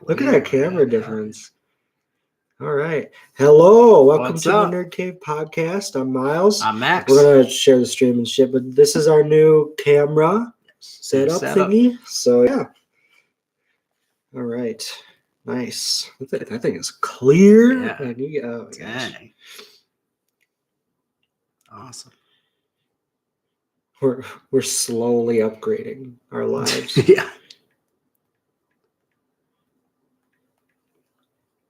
Look at that camera difference. All right. Hello. Welcome to the Nerd Cave podcast. I'm Miles. I'm Max. We're going to share the stream and shit, but this is our new camera setup thingy. So, yeah. All right. Nice. That thing is clear. Yeah. And Dang. Awesome. We're slowly upgrading our lives. Yeah.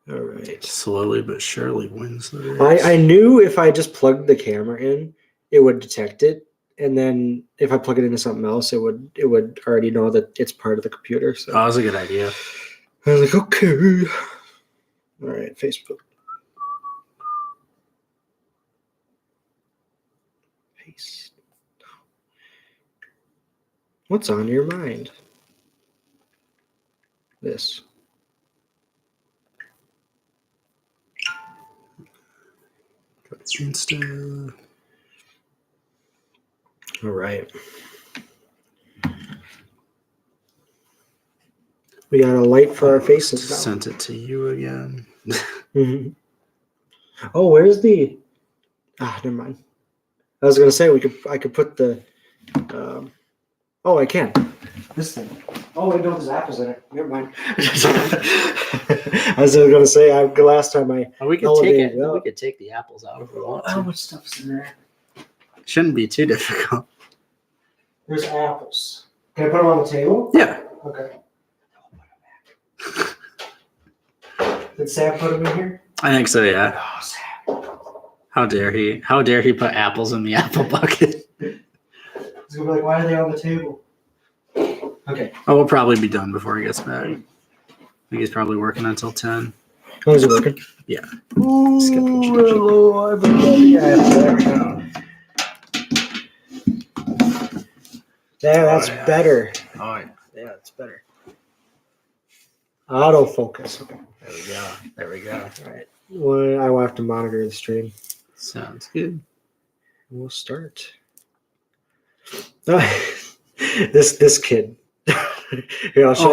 All right. Slowly but surely wins the race. I knew if I just plugged the camera in, it would detect it, and then if I plug it into something else, it would already know that it's part of the computer. So that was a good idea. I was like, okay. All right, Facebook. Paste. What's on your mind? This. Insta. All right. We got a light for our faces now. Sent it to you again. Mm-hmm. Oh, where's the? Never mind. I was gonna say I could put the. Oh, I can. This thing. Oh, wait, no, there's apples in it. Never mind. I was gonna say last time we could take it. We could take the apples out if we want to. How much stuff's in there? Shouldn't be too difficult. There's apples. Can I put them on the table? Yeah. Okay. Did Sam put them in here? I think so. Yeah. Oh, Sam. How dare he? How dare he put apples in the apple bucket? He's gonna be like, why are they on the table? Okay. Oh, we'll probably be done before he gets back. I think he's probably working until 10. Oh, is it working? Yeah. Ooh, hello, everybody. Yeah, that's better. Oh, yeah. Yeah, it's better. Autofocus. Okay. There we go. All right. Well, I will have to monitor the stream. Sounds good. We'll start. This kid. Here, I'll show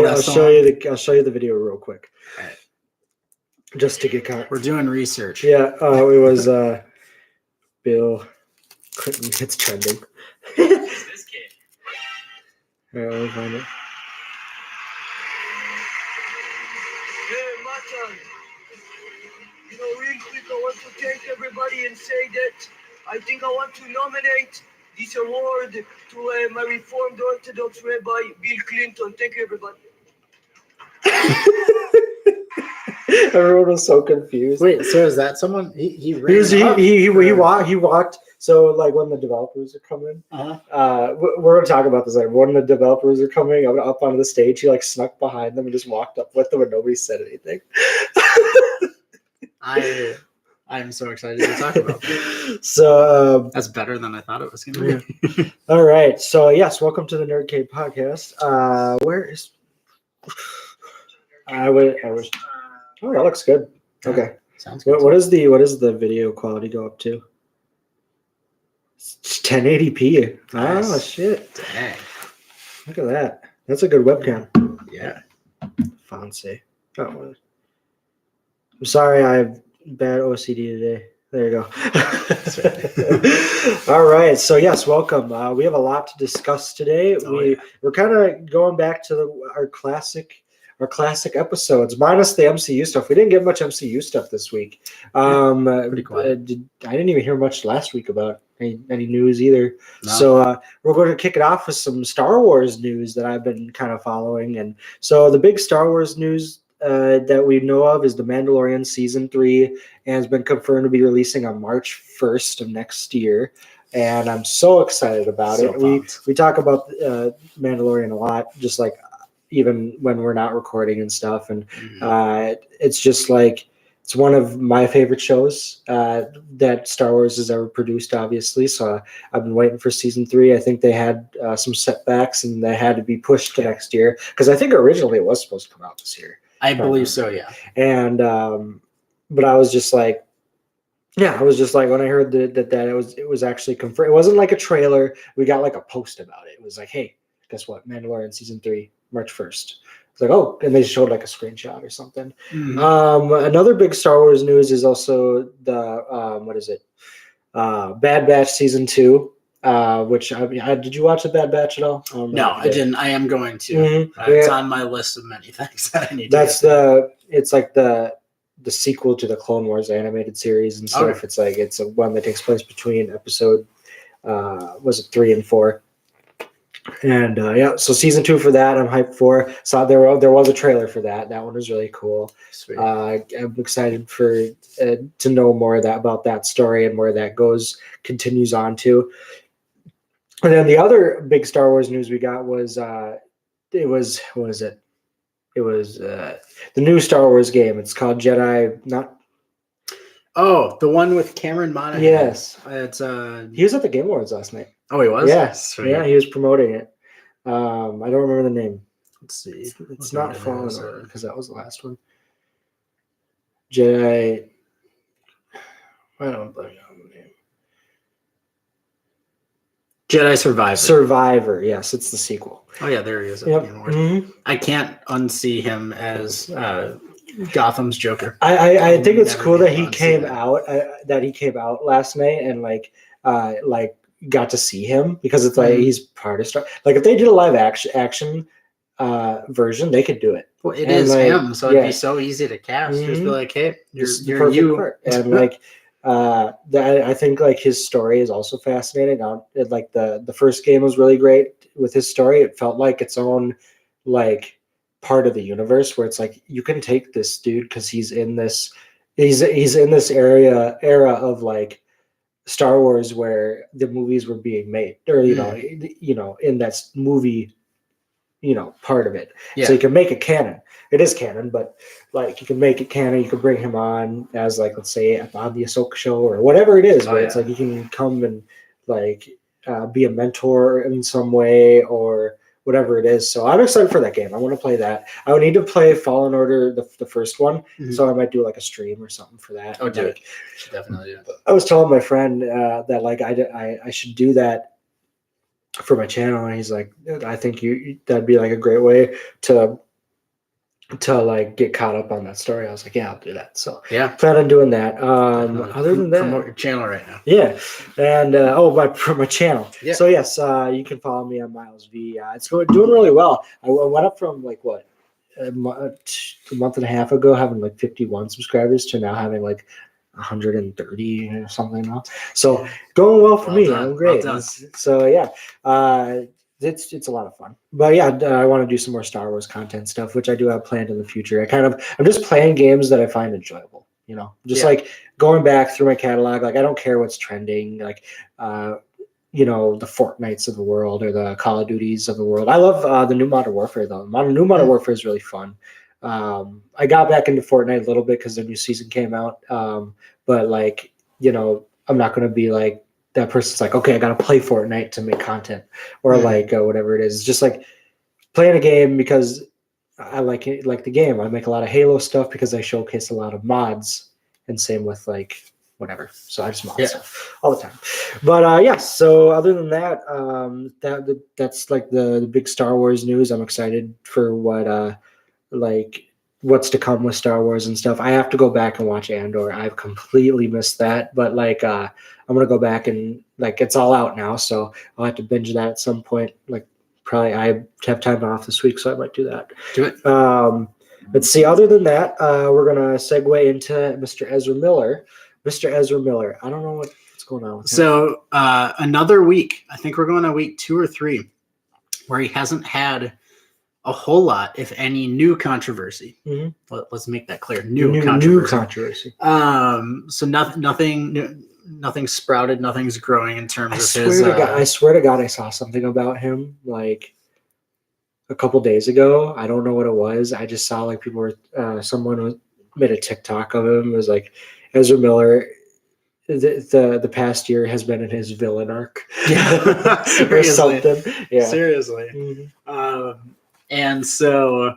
you the video real quick. All right. Just to get caught. We're doing research. Yeah, it was Bill Clinton. It's trending. This kid. All right, let me find it. Hey, Matan. Real quick, I want to thank everybody and say that I think I want to nominate this award to my Reformed Orthodox Rabbi, Bill Clinton. Thank you, everybody. Everyone was so confused. Wait, so is that someone? He walked. So like when the developers are coming, we're gonna talk about this later. When the developers are coming up onto the stage, he like snuck behind them and just walked up with them, and nobody said anything. I'm so excited to talk about that. So that's better than I thought it was going to be. Yeah. All right. So yes, welcome to the Nerd Cave podcast. Where is? I wish. Oh, that looks good. Okay. Sounds good. What does the video quality go up to? It's 1080p. Nice. Oh shit! Dang. Look at that. That's a good webcam. Yeah. Fancy. Oh, I'm sorry, I have bad OCD today. There you go. All right. So yes, welcome. We have a lot to discuss today. We're kind of going back to our classic episodes, minus the MCU stuff. We didn't get much MCU stuff this week. Pretty quiet. I didn't even hear much last week about any news either. No. So we're going to kick it off with some Star Wars news that I've been kind of following. And so the big Star Wars news that we know of is The Mandalorian Season 3 and has been confirmed to be releasing on March 1st of next year. And I'm so excited about it. We talk about Mandalorian a lot, just like even when we're not recording and stuff. And it's just like, it's one of my favorite shows that Star Wars has ever produced, obviously. So I've been waiting for Season 3. I think they had some setbacks and they had to be pushed to next year. Because I think originally it was supposed to come out this year. I believe so, yeah. And but I was just like, when I heard that it was actually confirmed. It wasn't like a trailer. We got like a post about it. It was like, hey, guess what? Mandalorian Season 3, March 1st. It's like, oh, and they showed like a screenshot or something. Mhm. Another big Star Wars news is also the what is it? Bad Batch season 2. Which did you watch the Bad Batch at all? don't know No, if you I did. didn't. I am going to. Mhm. It's Yeah. on my list of many things that I need That's to get it's like the sequel to the Clone Wars animated series and stuff. Okay. It's like it's a one that takes place between episode was it 3 and 4. And yeah, so season 2 for that, I'm hyped for. Saw there was a trailer for that. That one was really cool. Sweet. I'm excited for to know more of that about that story and where that continues on to. And then the other big Star Wars news we got was it was what is it? It was the new Star Wars game. It's called Jedi. Not Oh, the one with Cameron Monaghan. yes. It's He was at the Game Awards last night. Oh, he was. Yes, Sweet. yeah, he was promoting it. I don't remember the name. Let's see. It's What not game it Fallen is, Order because that was the last one. Jedi. I don't know the name. Jedi Survivor. Survivor. Yes, it's the sequel. Oh yeah, there he is. At Yep. the Game Awards. Mhm. I can't unsee him as Gotham's Joker. I think it's Never cool be that able he to came see that. out. That he came out last night and like got to see him because it's like Mhm. he's part of Star. Like if they did a live action version, they could do it. Well, it And, is like, him, so it'd yeah. be so easy to cast. Just be Mhm. like, hey, This is the you're perfect you. part. And like I think like his story is also fascinating. Like the first game was really great with his story. It felt like its own like part of the universe where it's like you can take this dude because he's in this era of like Star Wars where the movies were being made or in that movie part of it. Yeah. So you can make it canon. It is canon, but like you can make it canon. You can bring him on as like let's say on the Ahsoka show or whatever it is. Oh, Where it's yeah. like you can come and like be a mentor in some way or whatever it is. So I'm excited for that game. I want to play that. I would need to play Fallen Order, the first one. Mhm. So I might do like a stream or something for that. Oh, do like, it. Should definitely do it. I was telling my friend that like I should do that for my channel, and he's like, I think that'd be like a great way to like get caught up on that story. I was like, yeah, I'll do that. So Yeah. plan on doing that. Definitely. Other than that, promote your channel right now. yeah, and for my channel. Yeah. So yes, you can follow me on Miles V. It's doing really well. I went up from like what a month and a half ago having like 51 subscribers to now having like 130 or something now. So going well for Well me. done. I'm great. Well done. So yeah, it's a lot of fun. But yeah, I want to do some more Star Wars content stuff, which I do have planned in the future. I'm just playing games that I find enjoyable. Just Yeah. like going back through my catalog. Like I don't care what's trending. Like the Fortnites of the world or the Call of Duties of the world. I love the new Modern Warfare though. New Modern Warfare is really fun. I got back into Fortnite a little bit because the new season came out. But like, I'm not going to be like that person's like, okay, I got to play Fortnite to make content or like whatever it is. It's just like playing a game because I like it, like the game. I make a lot of Halo stuff because I showcase a lot of mods, and same with like whatever. So I just mod stuff all the time. But yeah, so other than that, that's like the big Star Wars news. I'm excited for what's to come with Star Wars and stuff. I have to go back and watch Andor. I've completely missed that, but like I'm gonna go back and like it's all out now, so I'll have to binge that at some point. Like probably I have time off this week, so I might do that. Do it. Let's see. Other than that, we're gonna segue into Mr. Ezra Miller. Mr. Ezra Miller. I don't know what's going on with him. So another week. I think we're going on week 2 or 3, where he hasn't had a whole lot, if any, new controversy. Mhm. Let's make that clear. New controversy. controversy. So nothing sprouted. Nothing's growing in terms I of swear his. to God, I swear to God, I saw something about him like a couple days ago. I don't know what it was. I just saw like people were someone made a TikTok of him. It was like Ezra Miller. The past year has been in his villain arc, Yeah. or something. Yeah, Seriously. And so,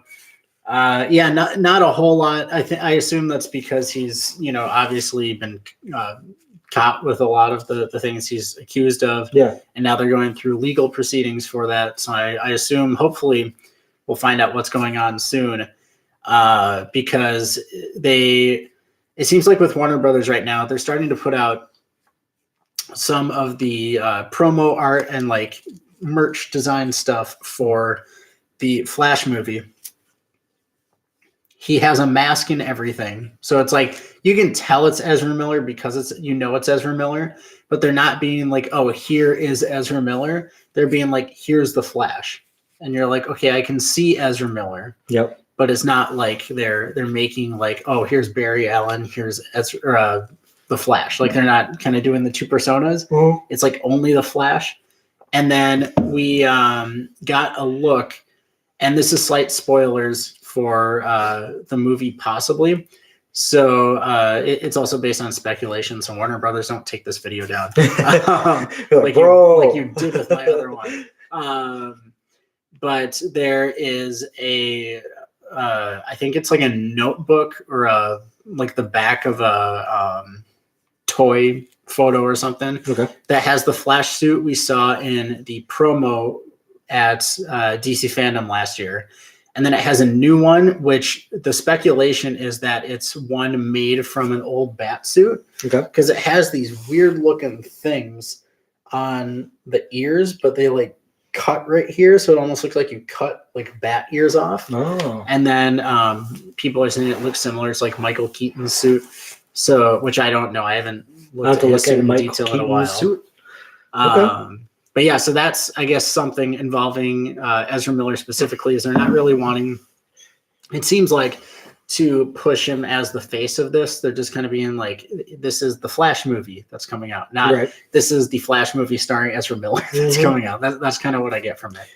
not a whole lot. I assume that's because he's, obviously been caught with a lot of the things he's accused of. Yeah. And now they're going through legal proceedings for that. So I assume hopefully we'll find out what's going on soon, because it seems like with Warner Brothers right now, they're starting to put out some of the promo art and like merch design stuff for the Flash movie. He has a mask and everything. So it's like, you can tell it's Ezra Miller because it's Ezra Miller, but they're not being like, oh, here is Ezra Miller. They're being like, here's the Flash. And you're like, okay, I can see Ezra Miller. Yep. But it's not like they're making like, oh, here's Barry Allen, here's Ezra, the Flash. Like they're not kind of doing the two personas. Mm-hmm. It's like only the Flash. And then we got a look, and this is slight spoilers for the movie possibly. So it's also based on speculation. So Warner Brothers, don't take this video down. like you did with my other one. But there is a, I think it's like a notebook or like the back of a toy photo or something that has the Flash suit we saw in the promo at DC Fandom last year. And then it has a new one, which the speculation is that it's one made from an old bat suit. Because it has these weird looking things on the ears, but they like cut right here. So it almost looks like you cut like bat ears off. Oh. And then people are saying it looks similar. It's like Michael Keaton's suit. So, which I don't know. I haven't looked at his suit in detail in a while. Suit. But yeah, so that's, I guess, something involving Ezra Miller specifically, is they're not really wanting, it seems like, to push him as the face of this. They're just kind of being like, this is the Flash movie that's coming out. Not this is the Flash movie starring Ezra Miller that's coming out. That's kind of what I get from it.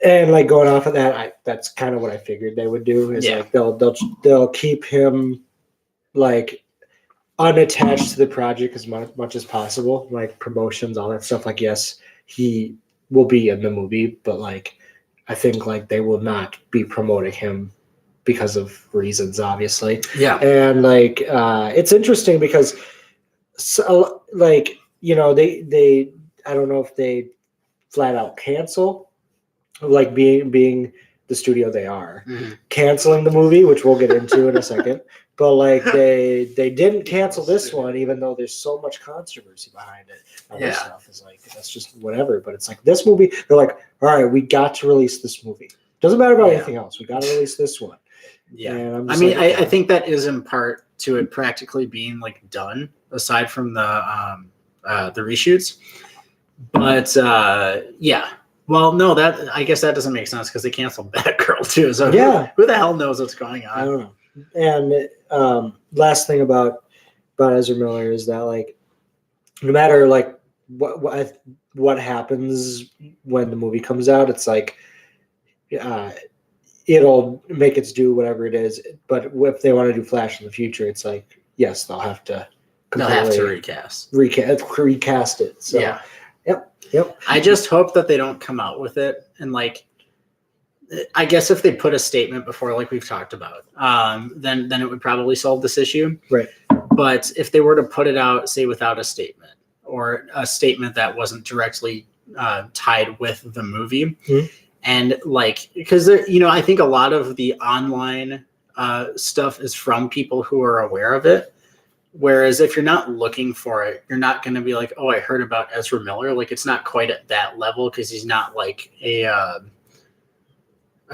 And like going off of that, that's kind of what I figured they would do. Is like they'll keep him like unattached to the project as much as possible, like promotions, all that stuff. Like, yes, he will be in the movie, but like I think like they will not be promoting him because of reasons, obviously. Yeah. And like it's interesting because like, you know, they I don't know if they flat out cancel, like being the studio they are, canceling the movie, which we'll get into in a second. But like they didn't cancel this one, even though there's so much controversy behind it. Other stuff is like, that's just whatever. But it's like this movie, they're like, all right, we got to release this movie. Doesn't matter about anything else. We got to release this one. Yeah. I mean, like, I think that is in part to it practically being like done, aside from the reshoots. But yeah. Well, no, that I guess that doesn't make sense because they canceled Batgirl too. So who the hell knows what's going on? I don't know. And last thing about Ezra Miller is that like no matter like what happens when the movie comes out, it's like it'll make its due, whatever it is. But if they want to do Flash in the future, it's like yes, they'll have to recast it. So yeah. Yep. I just hope that they don't come out with it and like, I guess if they put a statement before, like we've talked about, then it would probably solve this issue. Right. But if they were to put it out, say without a statement or a statement that wasn't directly tied with the movie, and like because I think a lot of the online stuff is from people who are aware of it. Whereas if you're not looking for it, you're not going to be like, oh, I heard about Ezra Miller. Like it's not quite at that level because he's not like a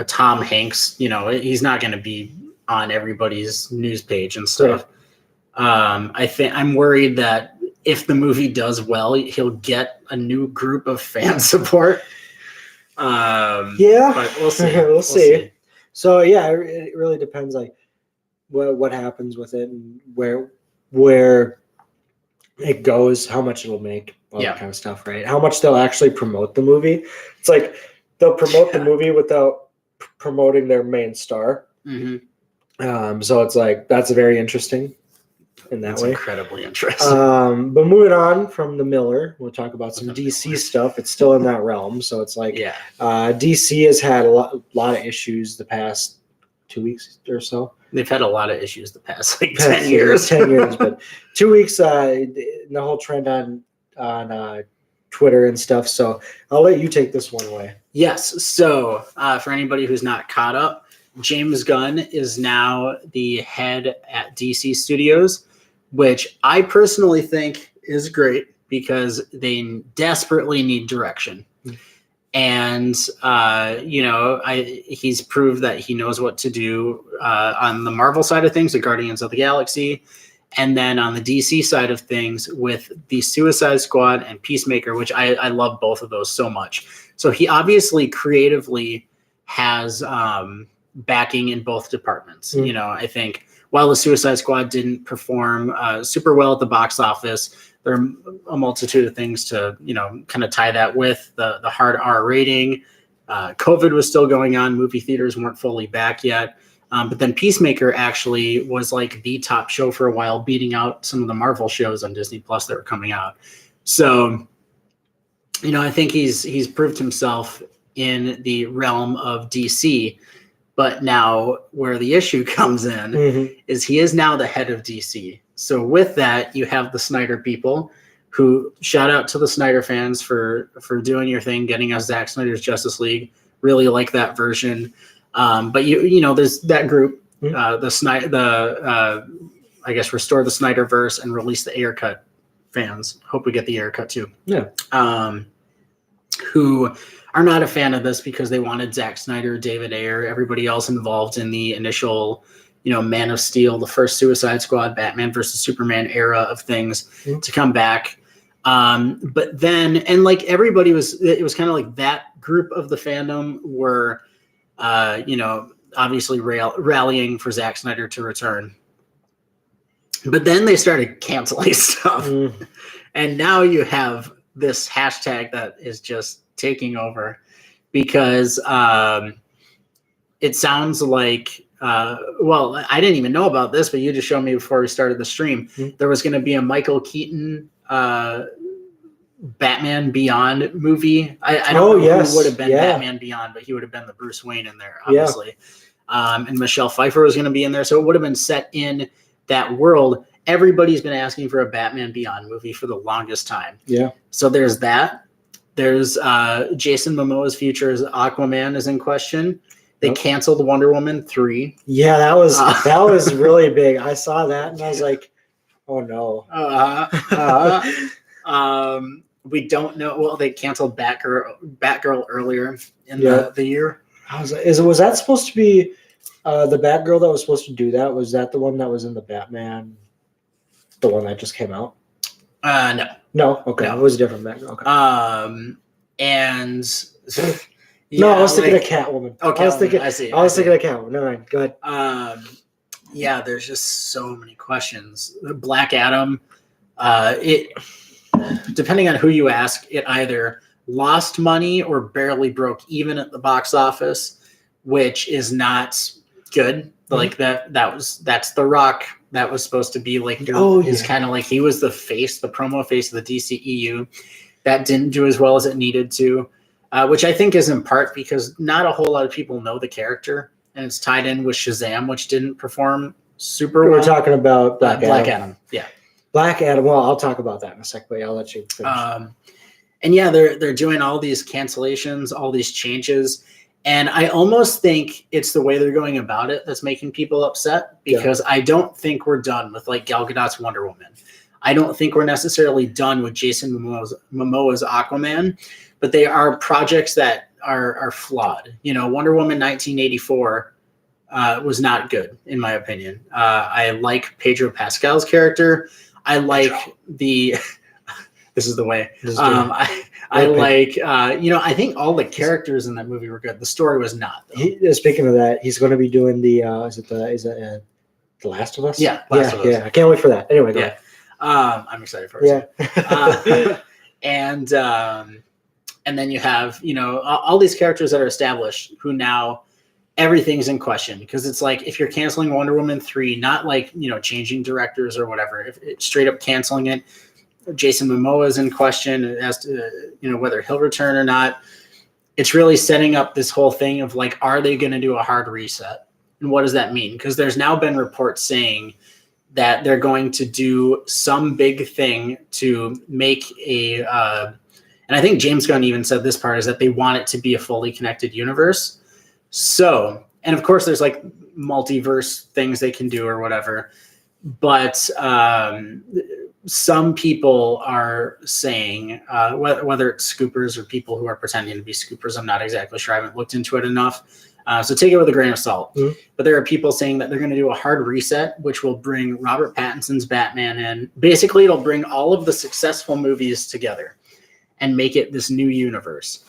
Tom Hanks. He's not going to be on everybody's news page and stuff. I think I'm worried that if the movie does well, he'll get a new group of fan support. But we'll see. We'll see. So yeah, it really depends like what happens with it and where it goes, how much it'll make, all that kind of stuff, right? How much they'll actually promote the movie. It's like they'll promote the movie without promoting their main star. So it's like that's very interesting in that way. Incredibly interesting. But moving on from the Miller, we'll talk about some DC stuff. It's still in that realm. So it's like DC has had a lot of issues the past 2 weeks or so. They've had a lot of issues the past 10 years. 10 years, but 2 weeks, the whole trend on Twitter and stuff. So I'll let you take this one away. Yes. So for anybody who's not caught up, James Gunn is now the head at DC Studios, which I personally think is great because they desperately need direction. And, he's proved that he knows what to do on the Marvel side of things, the Guardians of the Galaxy. And then on the DC side of things with the Suicide Squad and Peacemaker, which I love both of those so much. So he obviously creatively has backing in both departments. Mm. I think while the Suicide Squad didn't perform super well at the box office, there are a multitude of things to, kind of tie that with the hard R rating. COVID was still going on. Movie theaters weren't fully back yet. But then Peacemaker actually was like the top show for a while, beating out some of the Marvel shows on Disney Plus that were coming out. So, I think he's proved himself in the realm of DC. But now where the issue comes in is he is now the head of DC. So with that, you have the Snyder people who shout out to the Snyder fans for doing your thing, getting us Zack Snyder's Justice League. Really like that version. But there's that group, I guess restore the Snyderverse and release the Ayer cut fans. Hope we get the Ayer cut too. Yeah. Who are not a fan of this because they wanted Zack Snyder, David Ayer, everybody else involved in the initial, Man of Steel, the first Suicide Squad, Batman versus Superman era of things to come back. But then, and like everybody it was kind of like that group of the fandom were, obviously rallying for Zack Snyder to return. But then they started canceling stuff. And now you have this hashtag that is just taking over because it sounds like, I didn't even know about this, but you just showed me before we started the stream. There was going to be a Michael Keaton Batman Beyond movie. I don't know who would have been Batman Beyond, but he would have been the Bruce Wayne in there, obviously. And Michelle Pfeiffer was going to be in there. So it would have been set in that world. Everybody's been asking for a Batman Beyond movie for the longest time. Yeah. So there's that. There's Jason Momoa's future as Aquaman is in question. They canceled Wonder Woman 3. Yeah, that was really big. I saw that and I was like, oh no. We don't know. Well, they canceled Batgirl earlier in the year. Was that supposed to be the Batgirl that was supposed to do that? Was that the one that was in the Batman? The one that just came out? No. No? Okay. No. It was a different Batgirl. Okay. And no, I was thinking of Catwoman. Oh, Catwoman. I see. I was thinking of Catwoman. Never mind. Go ahead. There's just so many questions. Black Adam, depending on who you ask, it either lost money or barely broke even at the box office, which is not good. Like that's The Rock. That was supposed to be like he's kind of like he was the promo face of the DCEU. That didn't do as well as it needed to, which I think is in part because not a whole lot of people know the character, and it's tied in with Shazam, which didn't perform super well. We're talking about Black Adam. Yeah. Black Adam. Well, I'll talk about that in a sec, but I'll let you finish. And they're doing all these cancellations, all these changes. And I almost think it's the way they're going about it that's making people upset because I don't think we're done with like Gal Gadot's Wonder Woman. I don't think we're necessarily done with Jason Momoa's Aquaman, but they are projects that are flawed. Wonder Woman 1984 was not good in my opinion. I like Pedro Pascal's character. I like this is the way. I think all the characters in that movie were good. The story was not. Speaking of that, he's going to be doing the is it The Last of Us? Yeah, Last of Us. Yeah, I can't wait for that. Anyway, go ahead. I'm excited for it. Yeah. And then you have all these characters that are established who now everything's in question because it's like if you're canceling Wonder Woman 3, not like changing directors or whatever, if it's straight up canceling it. Jason Momoa is in question as to whether he'll return or not. It's really setting up this whole thing of like, are they going to do a hard reset? And what does that mean? Because there's now been reports saying that they're going to do some big thing to make a And I think James Gunn even said this part is that they want it to be a fully connected universe. So, and of course, there's like multiverse things they can do or whatever. But some people are saying, whether it's scoopers or people who are pretending to be scoopers, I'm not exactly sure. I haven't looked into it enough. So take it with a grain of salt. Mm-hmm. But there are people saying that they're going to do a hard reset, which will bring Robert Pattinson's Batman in. Basically, it'll bring all of the successful movies together and make it this new universe.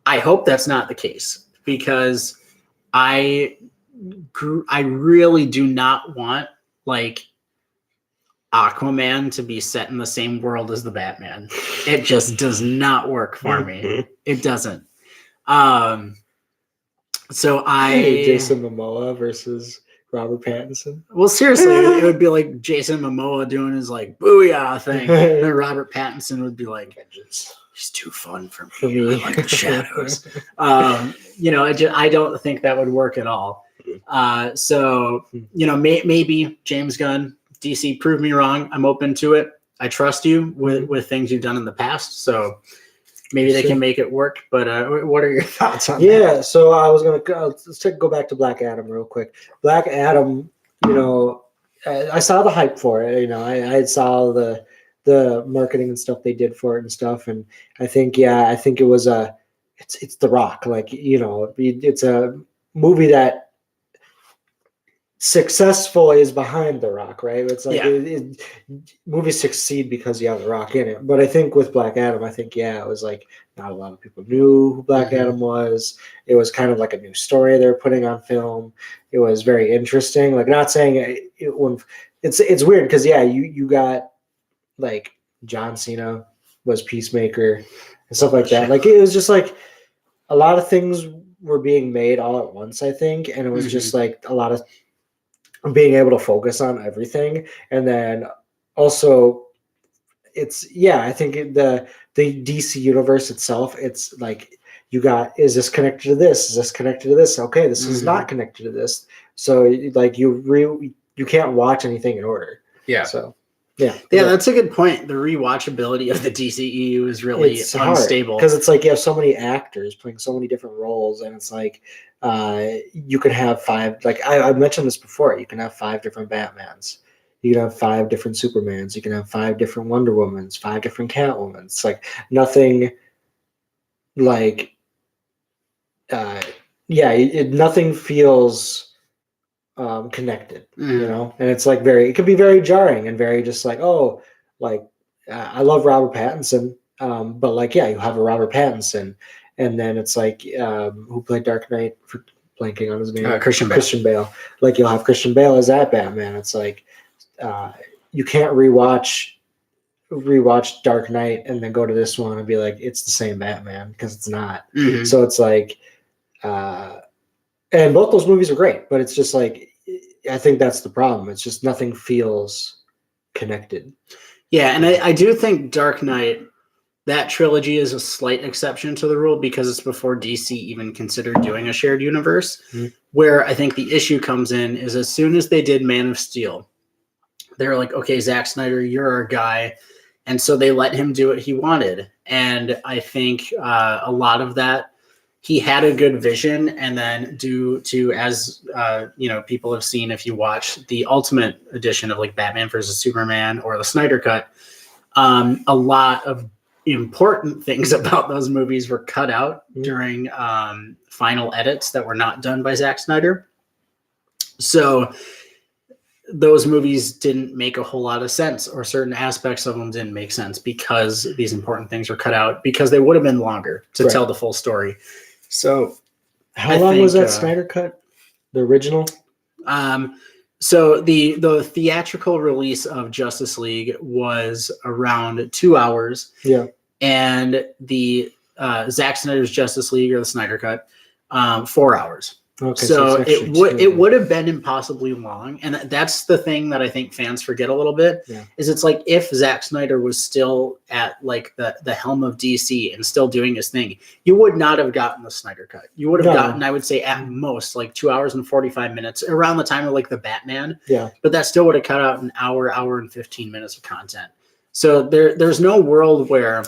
I hope that's not the case, because I really do not want like Aquaman to be set in the same world as the Batman. It just does not work for me. It doesn't. Jason Momoa versus Robert Pattinson. Well, seriously, it would be like Jason Momoa doing his like booyah thing. And then Robert Pattinson would be like, he's too fun for me. I like the shadows. I don't think that would work at all. Maybe James Gunn, DC, prove me wrong. I'm open to it. I trust you with things you've done in the past. So maybe they can make it work. But what are your thoughts on that? Yeah, so I was going to let's go back to Black Adam real quick. Black Adam, I saw the hype for it. I saw the marketing and stuff they did for it and stuff. And I think it was it's The Rock. Like, it's a movie that successful is behind The Rock, right? It's like movies succeed because you have The Rock in it. But I think with Black Adam, it was like not a lot of people knew who Black Adam was. It was kind of like a new story they were putting on film. It was very interesting. Like, not saying it's weird because you got like John Cena was Peacemaker and stuff like that. Like, it was just like a lot of things were being made all at once, I think, and it was just like a lot of being able to focus on everything. And then also I think the DC universe itself, it's like is this connected to this? Is this connected to this? Okay, this is not connected to this. So like you can't watch anything in order. Yeah. So yeah, that's a good point. The rewatchability of the DCEU is really unstable because it's like you have so many actors playing so many different roles, and it's like you can have 5. Like I mentioned this before, you can have 5 different Batmans, you can have 5 different Supermans, you can have 5 different Wonder Womans, 5 different Catwomans. It's like nothing like nothing feels connected, and it's like it could be very jarring and very just like, I love Robert Pattinson, but like, you have a Robert Pattinson, and then it's like, who played Dark Knight, for blanking on his name, Christian Bale. Like, you'll have Christian Bale as that Batman. It's like, you can't rewatch Dark Knight and then go to this one and be like, it's the same Batman, because it's not. So it's like, and both those movies are great, but it's just like, I think that's the problem. It's just nothing feels connected. Yeah, and I do think Dark Knight, that trilogy, is a slight exception to the rule because it's before DC even considered doing a shared universe. Where I think the issue comes in is as soon as they did Man of Steel, they're like, okay, Zack Snyder, you're our guy. And so they let him do what he wanted. And I think a lot of that, he had a good vision, and then due to, as people have seen, if you watch the Ultimate Edition of like Batman versus Superman or the Snyder Cut, a lot of important things about those movies were cut out during final edits that were not done by Zack Snyder. So those movies didn't make a whole lot of sense, or certain aspects of them didn't make sense because these important things were cut out, because they would have been longer to tell the full story. So how long was that Snyder Cut? The original? So the theatrical release of Justice League was around 2 hours. Yeah. And the Zack Snyder's Justice League, or the Snyder Cut, 4 hours. Okay, so it would have been impossibly long, and that's the thing that I think fans forget a little bit. Is it's like, if Zack Snyder was still at like the helm of DC and still doing his thing, you would not have gotten the Snyder Cut. You would have gotten, I would say, at most like 2 hours and 45 minutes, around the time of like the Batman. Yeah, but that still would have cut out an hour and 15 minutes of content. So there's no world where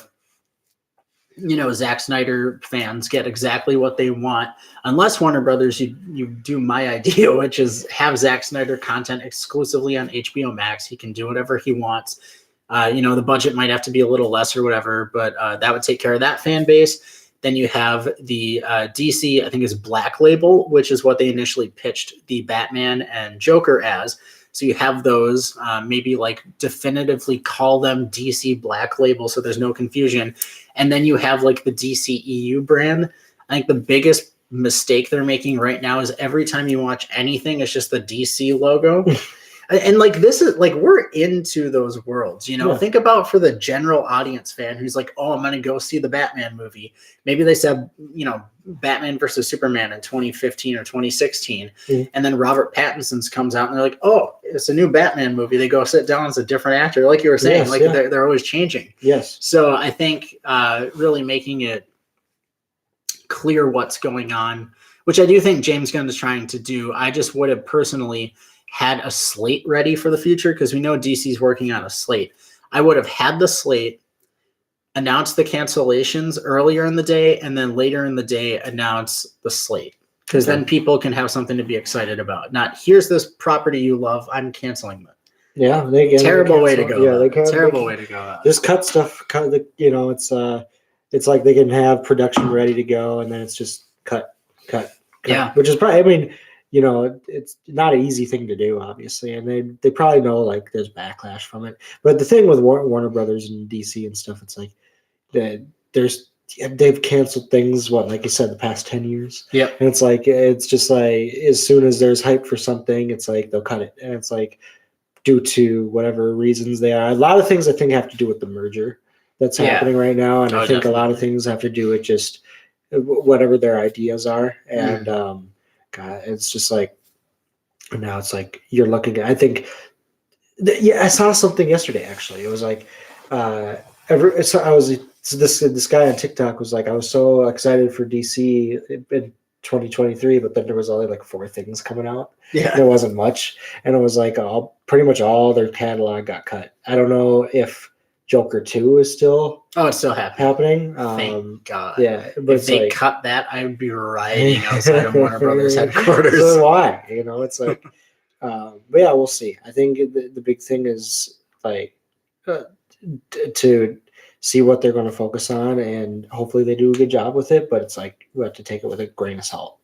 Zack Snyder fans get exactly what they want, unless Warner Brothers, you do my idea, which is have Zack Snyder content exclusively on HBO Max. He can do whatever he wants. The budget might have to be a little less or whatever, but that would take care of that fan base. Then you have the DC, I think is Black Label, which is what they initially pitched the Batman and Joker as. So you have those, maybe like definitively call them DC Black Label so there's no confusion. And then you have like the DC EU brand. I think the biggest mistake they're making right now is every time you watch anything, it's just the DC logo. And like this is like we're into those worlds, Think about for the general audience fan who's like, oh, I'm gonna go see the Batman movie. Maybe they said, Batman versus Superman in 2015 or 2016, and then Robert Pattinson's comes out and they're like, oh, it's a new Batman movie. They go sit down as a different actor, like you were saying, they're always changing. Yes. So I think really making it clear what's going on, which I do think James Gunn is trying to do. I just would have personally had a slate ready for the future because we know DC's working on a slate. I would have had the slate, announced the cancellations earlier in the day, and then later in the day announce the slate, because then people can have something to be excited about. Not here's this property you love, I'm canceling it. Yeah, terrible way to go. Yeah, terrible way to go. Just cut stuff. It's like they can have production ready to go, and then it's just cut. Yeah, which is probably. I mean, it's not an easy thing to do, obviously, and they probably know like there's backlash from it. But the thing with Warner Brothers and DC and stuff, it's like they've canceled things. Like you said, the past 10 years. Yeah, and it's just like as soon as there's hype for something, it's like they'll cut it, and it's like due to whatever reasons they are. A lot of things I think have to do with the merger that's happening right now, and I think definitely. A lot of things have to do with just whatever their ideas are, and God, it's just like now it's like you're looking at. I think, I saw something yesterday. Actually, it was like, this guy on TikTok was like, I was so excited for DC in 2023, but then there was only like 4 things coming out. Yeah, there wasn't much, and it was like pretty much all their catalog got cut. I don't know if Joker 2 is still. Oh, it's still happening. Thank God. Yeah, but if they cut that, I would be rioting outside of Warner Brothers headquarters. So why? It's like, but yeah, we'll see. I think the big thing is like to see what they're going to focus on, and hopefully they do a good job with it. But it's like we have to take it with a grain of salt,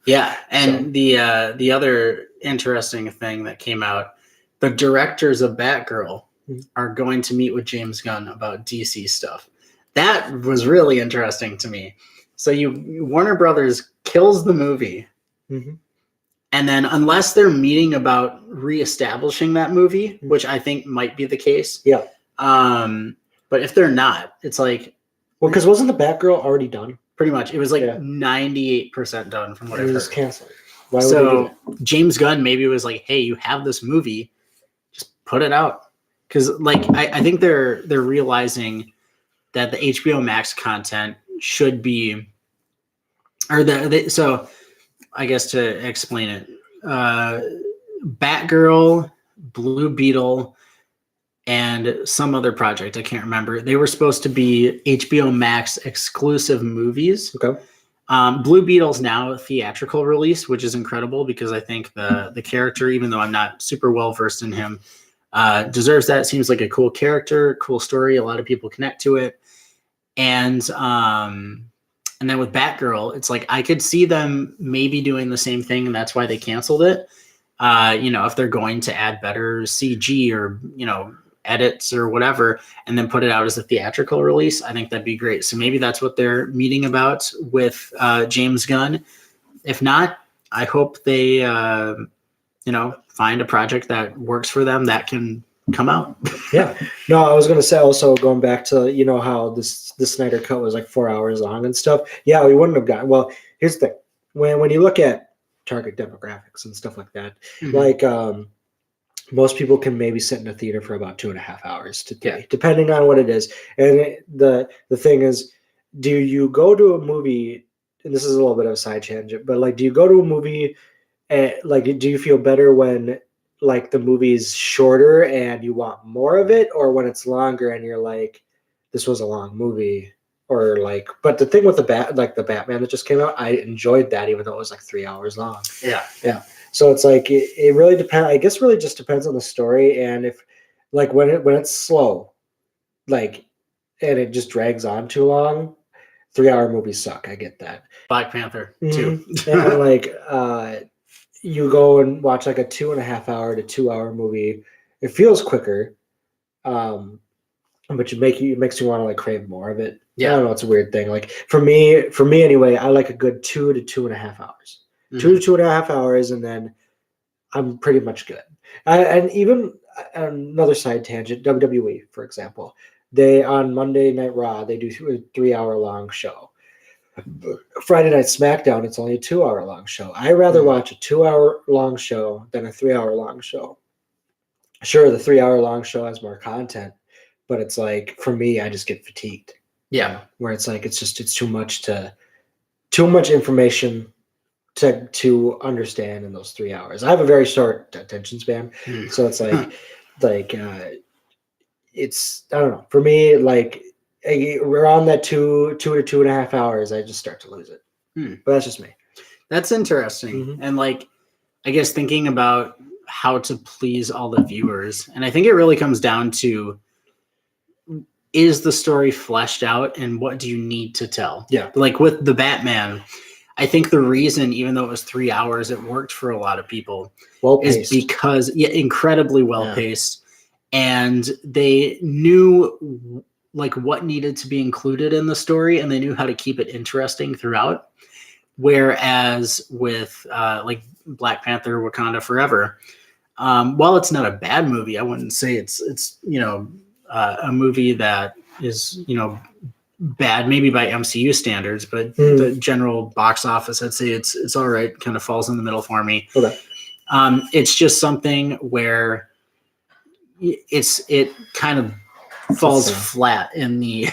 Yeah, and the other interesting thing that came out, the directors of Batgirl are going to meet with James Gunn about DC stuff. That was really interesting to me. So Warner Brothers kills the movie, and then unless they're meeting about reestablishing that movie, which I think might be the case, but if they're not, it's like, well, because wasn't the Batgirl already done? Pretty much, it was like 98% done from what I've heard. It was canceled. Why would so they do that? James Gunn maybe was like, "Hey, you have this movie, just put it out." Because like I think they're realizing that the HBO Max content should be, or so I guess to explain it, Batgirl, Blue Beetle, and some other project I can't remember. They were supposed to be HBO Max exclusive movies. Okay. Blue Beetle's now a theatrical release, which is incredible because I think the character, even though I'm not super well versed in him, deserves that. Seems like a cool character, cool story. A lot of people connect to it. And then with Batgirl, it's like I could see them maybe doing the same thing, and that's why they canceled it. If they're going to add better CG or edits or whatever, and then put it out as a theatrical release, I think that'd be great. So maybe that's what they're meeting about with James Gunn. If not, I hope they find a project that works for them that can come out. Yeah. No, I was going to say also going back to, how the Snyder Cut was like 4 hours long and stuff. Yeah, we wouldn't have gotten, well, here's the thing. When you look at target demographics and stuff like that, like most people can maybe sit in a theater for about 2.5 hours to 3, depending on what it is. And the thing is, do you go to a movie, and this is a little bit of a side tangent, but like, do you go to a movie do you feel better when like the movie's shorter and you want more of it, or when it's longer and you're like, this was a long movie, or like. But the thing with the Batman that just came out, I enjoyed that even though it was like 3 hours long. Yeah. So it's like it really depends. I guess really just depends on the story and if like when it's slow, like and it just drags on too long. 3 hour movies suck. I get that. Black Panther too. And like you go and watch like a 2.5 hour to 2 hour movie, it feels quicker. But it makes you want to like crave more of it. Yeah. I don't know, it's a weird thing. Like for me anyway, I like a good 2 to 2.5 hours. 2 to 2.5 hours, and then I'm pretty much good. And even another side tangent, WWE, for example, they on Monday Night Raw they do a 3 hour long show. Friday Night SmackDown, it's only a 2 hour long show. I rather watch a 2 hour long show than a 3 hour long show. Sure, the 3 hour long show has more content, but it's like for me, I just get fatigued. Yeah, where it's like it's too much information to understand in those 3 hours. I have a very short attention span, so it's like it's I don't know. For me, like around that 2 to 2.5 hours, I just start to lose it. But that's just me. That's interesting, and like I guess thinking about how to please all the viewers, and I think it really comes down to, is the story fleshed out and what do you need to tell? Yeah. Like with the Batman, I think the reason, even though it was 3 hours, it worked for a lot of people is because incredibly well paced, and they knew like what needed to be included in the story, and they knew how to keep it interesting throughout. Whereas with like Black Panther, Wakanda Forever, while it's not a bad movie, I wouldn't say it's a movie that is bad maybe by MCU standards, but the general box office, I'd say it's all right. Kind of falls in the middle for me. Okay. It's just something where it kind of falls flat in the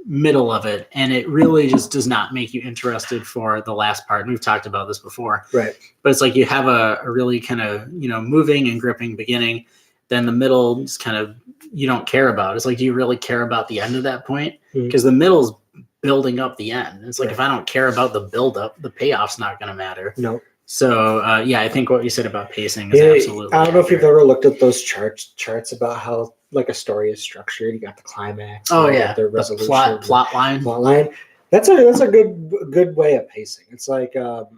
middle of it, and it really just does not make you interested for the last part. And we've talked about this before, right? But it's like you have a really kind of moving and gripping beginning, then the middle is kind of you don't care about. It's like, do you really care about the end of that point? Because the middle's building up the end. It's like if I don't care about the build up, the payoff's not going to matter. No. So I think what you said about pacing is absolutely. I don't know if you've ever looked at those charts about how like a story is structured. You got the climax. Oh yeah, the resolution, plot line. That's a good way of pacing. It's like no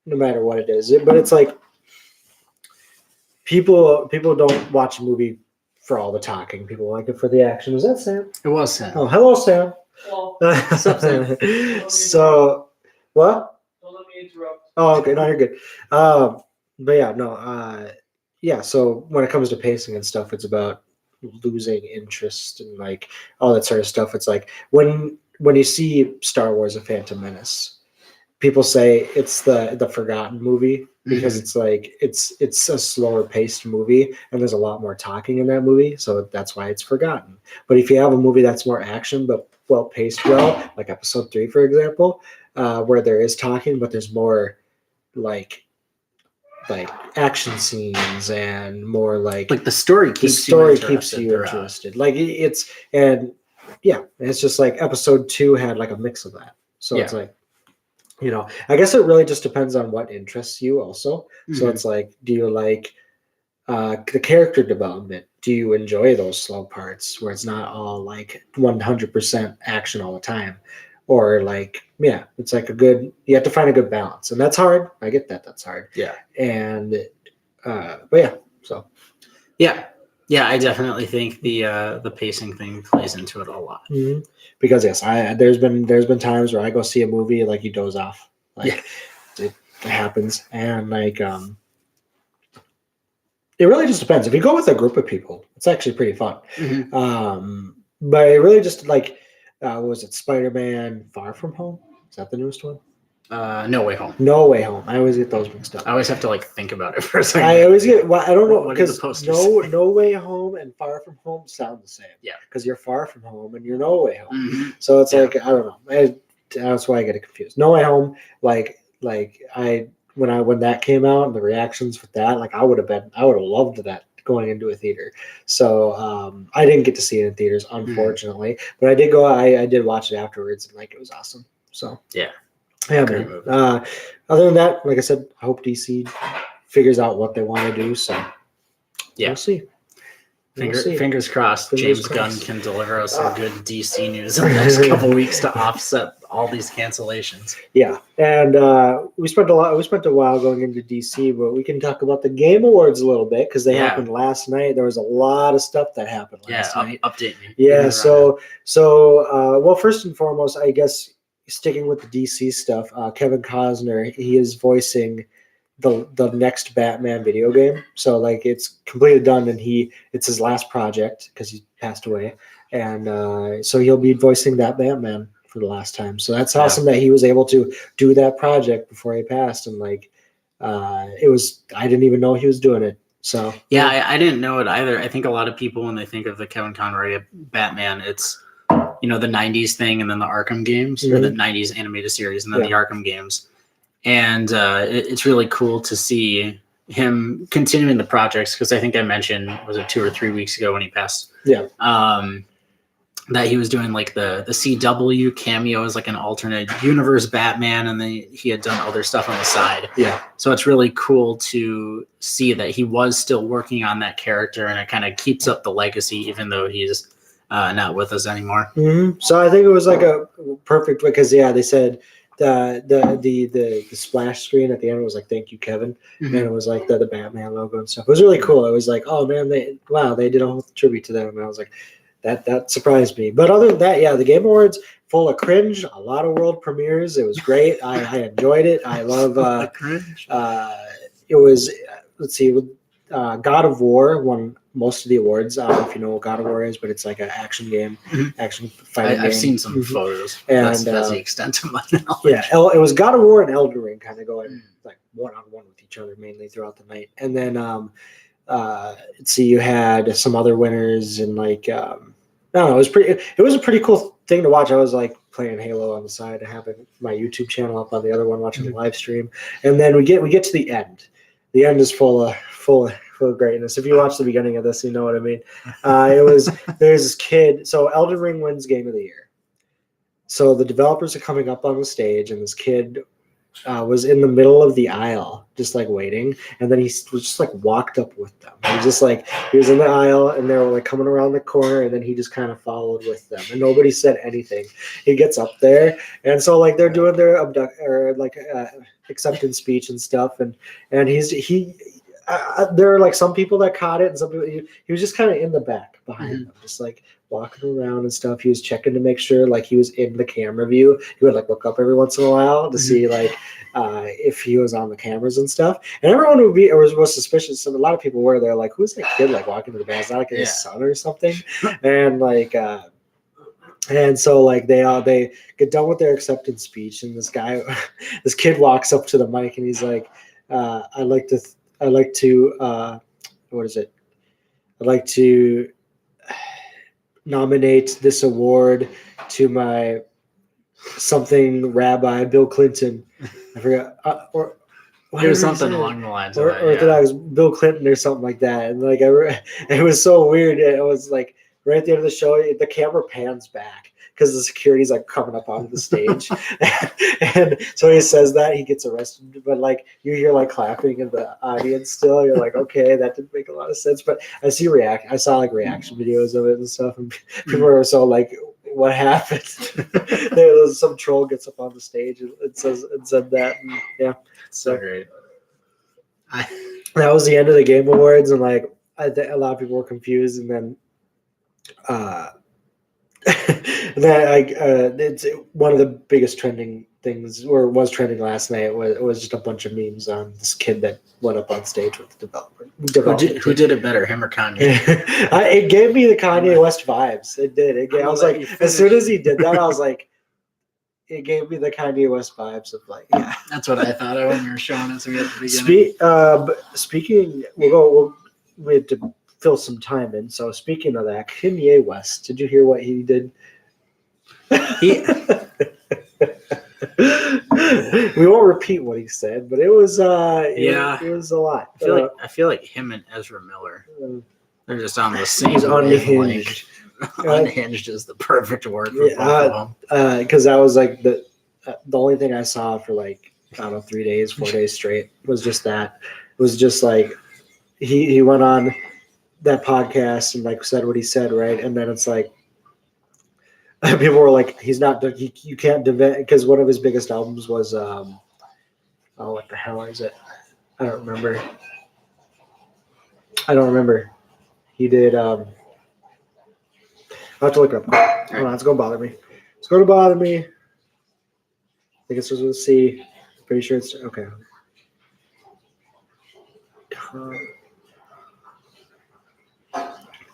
matter what it is, but it's like people don't watch a movie for all the talking. People like it for the action. Was that Sam? It was Sam. Oh, hello, Sam. Hello. What's up, Sam? So what? Don't let me interrupt. Oh, okay. No, you're good. But yeah, no. Yeah. So when it comes to pacing and stuff, it's about losing interest and like all that sort of stuff. It's like when you see Star Wars: A Phantom Menace, people say it's the forgotten movie because it's like it's a slower paced movie and there's a lot more talking in that movie, so that's why it's forgotten. But if you have a movie that's more action but well paced, like Episode 3, for example, where there is talking but there's more like action scenes and more like the story keeps you interested. Like it's just like Episode 2 had like a mix of that. So it's like, I guess it really just depends on what interests you also. So it's like, do you like the character development? Do you enjoy those slow parts where it's not all like 100% action all the time? Or like, it's like you have to find a good balance. And that's hard. I get that. That's hard. Yeah. And, but yeah, so. Yeah. Yeah, I definitely think the pacing thing plays into it a lot. Mm-hmm. Because yes, there's been times where I go see a movie like you doze off, like it happens, and like it really just depends. If you go with a group of people, it's actually pretty fun. But it really just like what was it, Spider-Man: Far From Home? Is that the newest one? No Way Home. No Way Home. I always get those mixed up. I always have to like think about it for a second. I always get. Well, I don't know because No Way Home and Far From Home sound the same. Yeah. Because you're far from home and you're No Way Home. So it's like I don't know. That's why I get it confused. No Way Home, when that came out and the reactions with that, like I would have loved that. going into a theater. So I didn't get to see it in theaters, unfortunately, but I did go. I did watch it afterwards, and like it was awesome. So Yeah, yeah, great man. movie. Other than that, like I said, I hope DC figures out what they want to do. So Yeah. we'll see. Fingers crossed. Fingers James crossed. Gunn can deliver us some good DC news in the next couple weeks to offset all these cancellations. Yeah, and we spent a while going into DC, but we can talk about the Game Awards a little bit because they happened last night. There was a lot of stuff that happened last night. Update me. Yeah, well, first and foremost, I guess sticking with the DC stuff, Kevin Costner, he is voicing the next Batman video game. So like it's completely done, and it's his last project because he passed away, and so he'll be voicing that Batman for the last time. So that's awesome that he was able to do that project before he passed, and like I didn't even know he was doing it. So yeah, I didn't know it either. I think a lot of people, when they think of the Kevin Conroy Batman, it's the 90s thing and then the Arkham games, or the 90s animated series and then the Arkham games. And it's really cool to see him continuing the projects, because I think I mentioned, was it 2 or 3 weeks ago when he passed? Yeah. That he was doing like the CW cameo as like an alternate universe Batman, and then he had done other stuff on the side. Yeah. So it's really cool to see that he was still working on that character, and it kind of keeps up the legacy even though he's not with us anymore. Mm-hmm. So I think it was like a perfect, because they said the splash screen at the end was like "Thank you, Kevin," and it was like the Batman logo and stuff. It was really cool. It was like, oh man, they did a whole tribute to them, and I was like, that surprised me. But other than that, the Game Awards full of cringe, a lot of world premieres. It was great. I enjoyed it. I love Cringe. It was God of War won most of the awards. I don't know if you know what God of War is, but it's like an action game, action fighting game. I've seen some photos, and that's the extent of my knowledge. Yeah, it was God of War and Elden Ring kind of going like one-on-one with each other mainly throughout the night. And then you had some other winners, and like I don't know, it was a pretty cool thing to watch. I was like playing Halo on the side, having my YouTube channel up on the other one, watching the live stream. And then we get to the end. The end is full of greatness. If you watch the beginning of this, you know what I mean. There's this kid. So Elden Ring wins Game of the Year. So the developers are coming up on the stage, and this kid was in the middle of the aisle, just like waiting. And then he was just like walked up with them. He was in the aisle, and they were like coming around the corner, and then he just kind of followed with them, and nobody said anything. He gets up there, and so like they're doing their acceptance speech and stuff, and there are like some people that caught it, and some people he was just kind of in the back behind them, just like walking around and stuff. He was checking to make sure like he was in the camera view. He would like look up every once in a while to see like if he was on the cameras and stuff. And everyone was suspicious. And a lot of people were there like, who's that kid like walking to the back? Is that like his son or something? And like and so like they get done with their acceptance speech, and this kid walks up to the mic, and he's like, I'd like to nominate this award to my something rabbi, Bill Clinton. I forgot. It was something along the lines of that. Or that I was Bill Clinton or something like that. And like it was so weird. It was like right at the end of the show, the camera pans back because the security's like coming up onto the stage. And so he says that, he gets arrested, but like you hear like clapping in the audience still. You're like, okay, that didn't make a lot of sense. But I saw like reaction videos of it and stuff, and people were so like, what happened? There was some troll gets up on the stage and said that, and yeah, so great. That was the end of the Game Awards, and like a lot of people were confused, and then it's one of the biggest trending things, or was trending last night, was just a bunch of memes on this kid that went up on stage with the developer. Who did it better, him or Kanye? It gave me the Kanye West vibes. It did. I was like, as soon as he did that, I was like, it gave me the Kanye West vibes of like, yeah. That's what I thought of when you were showing us at the beginning. Speaking, we had to fill some time in. So speaking of that, Kanye West, did you hear what he did? We won't repeat what he said, but it was Yeah. it was a lot. I feel like him and Ezra Miller, they're just on the same He's wavelength. unhinged. Unhinged is the perfect word for both of them. Because that was like the only thing I saw for like, I don't know, 3 days, 4 days straight was just that. It was just like he went on that podcast and like said what he said, right? And then it's like people were like, he's not, you can't defend, because one of his biggest albums was what the hell is it? I don't remember. He did I'll have to look it up. Hold on, it's gonna bother me. It's gonna bother me. I think it's just with a C. Pretty sure it's okay.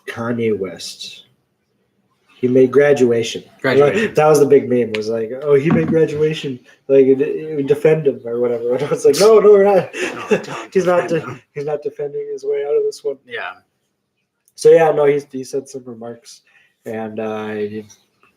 Kanye West. He made Graduation. Graduation. That was the big meme. Was like, oh, he made Graduation. Like, it would defend him or whatever. And I was like, no, we're not. No, He's not defending his way out of this one. Yeah. So yeah, no, he said some remarks, and it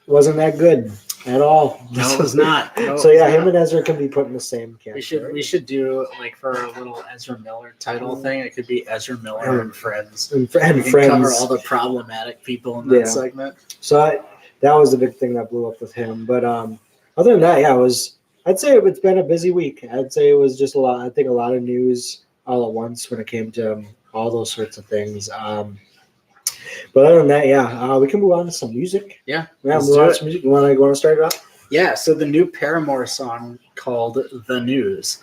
wasn't that good at all. No, it was not. No, So yeah, him not. and Ezra can be put in the same category. We should do like for a little Ezra Miller title thing. It could be Ezra Miller and Friends. and We can friends. cover all the problematic people in that Yeah. segment. So that was the big thing that blew up with him. But other than that, yeah, I'd say it's been a busy week. I'd say it was just a lot. I think a lot of news all at once when it came to all those sorts of things. But other than that, yeah, we can move on to some music. Yeah, Move let's on do to it. some music. You want to start it off? Yeah, so the new Paramore song called The News.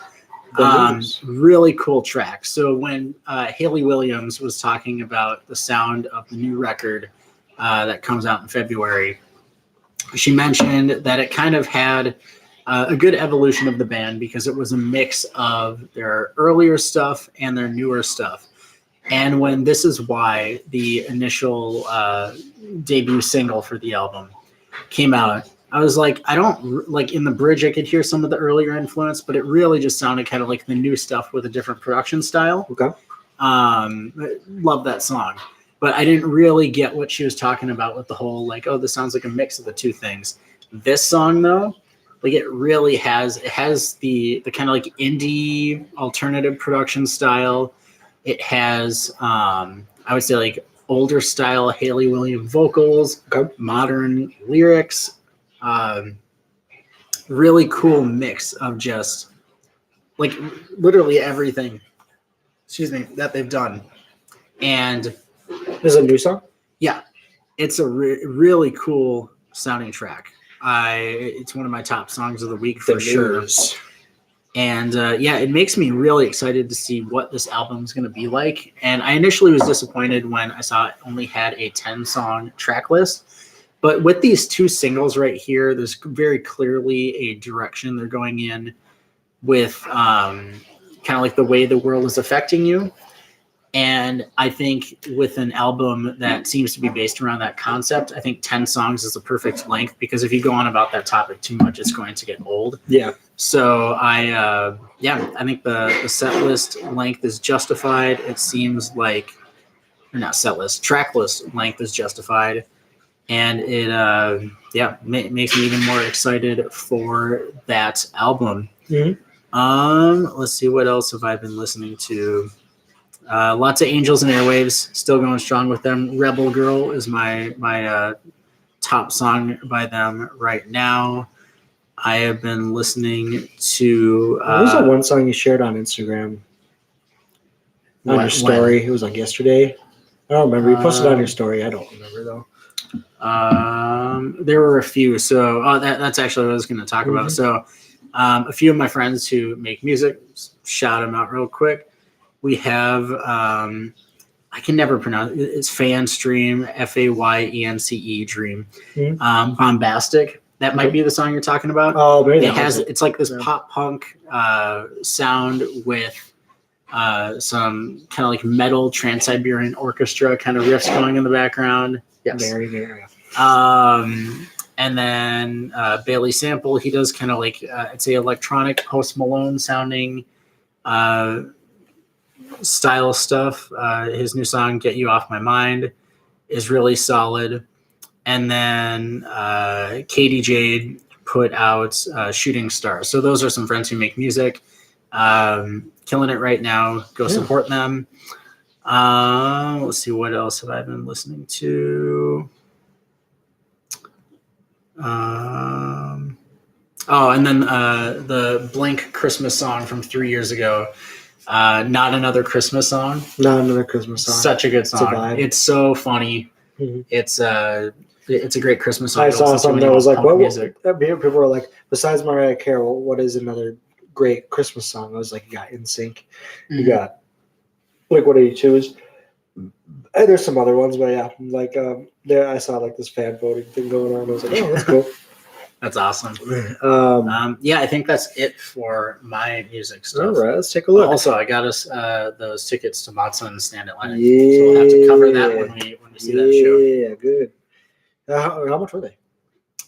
The News. Really cool track. So when Haley Williams was talking about the sound of the new record that comes out in February, she mentioned that it kind of had a good evolution of the band because it was a mix of their earlier stuff and their newer stuff. And when This Is Why, the initial debut single for the album, came out, I was like, I don't like in the bridge, I could hear some of the earlier influence, but it really just sounded kind of like the new stuff with a different production style. Okay. Love that song, but I didn't really get what she was talking about with the whole like, oh, this sounds like a mix of the two things. This song though, like it has the kind of like indie alternative production style. It has I would say like older style Haley Williams vocals, Okay. modern lyrics. Really cool mix of just like literally everything that they've done. And This is a new song? yeah, it's a really cool sounding track. It's one of my top songs of the week for sure. And yeah, it makes me really excited to see what this album is going to be like. And I initially was disappointed when I saw it only had a 10-song track list. But with these two singles right here, there's very clearly a direction they're going in with kind of like the way the world is affecting you. And I think with an album that seems to be based around that concept, I think 10 songs is the perfect length because if you go on about that topic too much, it's going to get old. Yeah. So I think the set list length is justified. It seems like, or not set list, track list length is justified. And it, makes me even more excited for that album. Mm-hmm. Let's see, what else have I been listening to? Lots of Angels and Airwaves, still going strong with them. Rebel Girl is my top song by them right now. I have been listening to. What was that one song you shared on Instagram? On your story. It was like yesterday. I don't remember. You posted it on your story. I don't remember though. There were a few. So that's actually what I was going to talk about. So a few of my friends who make music, shout them out real quick. We have I can never pronounce it. It's Fanstream, Fayence Dream. Bombastic. That might be the song you're talking about. Oh, maybe it's like this pop punk sound with some kind of like metal Trans-Siberian Orchestra kind of riffs going in the background. Yes. Very, very. And then Bailey Sample, he does kind of like I'd say electronic Post Malone sounding style stuff. His new song "Get You Off My Mind" is really solid. And then Katie Jade put out Shooting Stars. So those are some friends who make music, killing it right now. Go support them. Let's see, what else have I been listening to? And then the Blink Christmas song from 3 years ago. Not Another Christmas Song. Not Another Christmas song. Such a good song. It's so funny. Mhm. It's a great Christmas song. I saw something that was like, what? Music. People were like, besides Mariah Carey, what is another great Christmas song? I was like, you got NSYNC, you got Blink-182's. And there's some other ones, but yeah, like there I saw like this fan voting thing going on. I was like, oh, that's cool. That's awesome. I think that's it for my music stuff. All right, let's take a look. Also, I got us those tickets to Matson and Stand Atlantic. Yeah. So we'll have to cover that when we see that show. Yeah, good. How much were they? It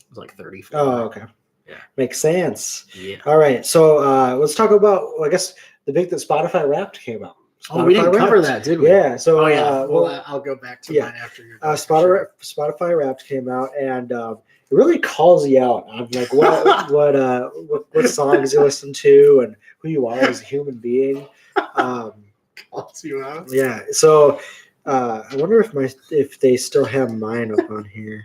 was like 30. Oh, okay. Yeah. Makes sense. Yeah. All right, so let's talk about, I guess, the big that Spotify Wrapped came out. We didn't cover that, did we? Yeah. So, I'll go back to mine after your. Spotify Wrapped came out, and it really calls you out on like what songs you listen to and who you are as a human being. Calls you out. Yeah. So I wonder if they still have mine up on here.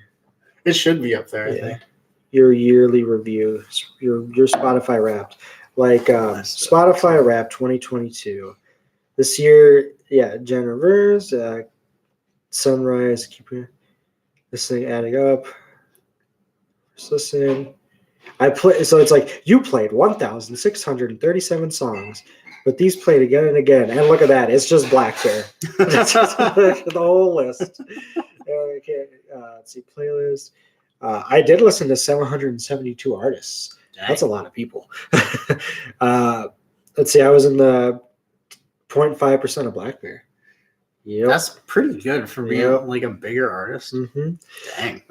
It should be up there. I think. Your yearly review, your Spotify Wrapped, like Spotify Wrapped 2022. This year, Jen Rivers, Sunrise, keep this thing adding up. Just listen. So it's like you played 1,637 songs, but these played again and again. And look at that, it's just Black Bear. The whole list. Okay, let's see, playlist. I did listen to 772 artists. Dang. That's a lot of people. Let's see, I was in the 0.5% of Black Bear. Yep. That's pretty good for being like a bigger artist. Mm-hmm. Dang.